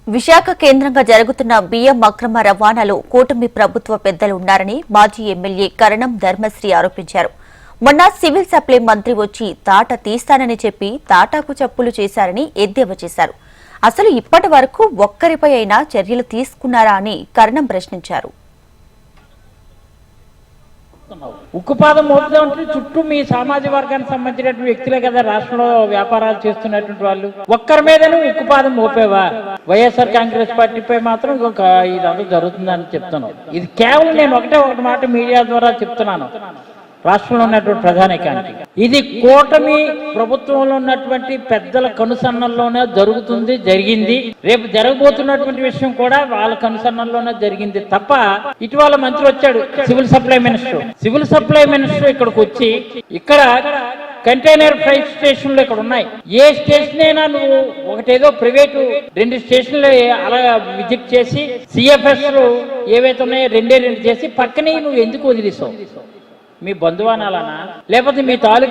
విశాఖ కేంద్రంగా జరుగుతున్న బియ్యం అక్రమ రవాణాలో కూటమి ప్రభుత్వ పెద్దలు ఉన్నారని మాజీ ఎమ్మెల్యే కరణం ధర్మశ్రీ ఆరోపించారు. మొన్న సివిల్ సప్లై మంత్రి వచ్చి తాట తీస్తానని చెప్పి తాటాకు చప్పులు చేశారని ఎద్దేవా చేశారు. అసలు ఇప్పటి వరకు ఒక్కరిపై అయినా చర్యలు తీసుకున్నారా అని కరణం ప్రశ్నించారు. ఉక్కుపాదం మోపుదామంటే చుట్టూ మీ సామాజిక వర్గానికి సంబంధించినటువంటి వ్యక్తులే కదా రాష్ట్రంలో వ్యాపారాలు చేస్తున్నటువంటి వాళ్ళు. ఒక్కరి మీదనే ఉక్కుపాదం మోపేవా? వైఎస్ఆర్ కాంగ్రెస్ పార్టీపై మాత్రం ఇదంతా జరుగుతుందని చెప్తున్నాను. ఇది కేవలం నేను ఒకటి మాట మీడియా ద్వారా చెప్తున్నాను. రాష్ట్రంలో ఉన్నటువంటి ప్రధానికానికి ఇది కూటమి ప్రభుత్వంలో ఉన్నటువంటి పెద్దల కనుసన్నల్లోనే జరిగింది. రేపు జరగబోతున్నటువంటి విషయం కూడా వాళ్ళ కనుసన్నల్లోనే జరిగింది తప్ప ఇటీవల మంత్రి వచ్చాడు సివిల్ సప్లై మినిస్టర్ ఇక్కడికి వచ్చి ఇక్కడ కంటైనర్ ఫ్రైట్ స్టేషన్లు ఇక్కడ ఉన్నాయి. ఏ స్టేషన్ అయినా నువ్వు ఒకటేదో ప్రైవేటు 2 స్టేషన్లు అలా విజిట్ చేసి సిఎఫ్ఎస్ ఏవైతే ఉన్నాయో 2 చేసి పక్కనే నువ్వు ఎందుకు వదిలేసావు? మీ బంధువానాలనా లేకపోతే మీ తాలూకు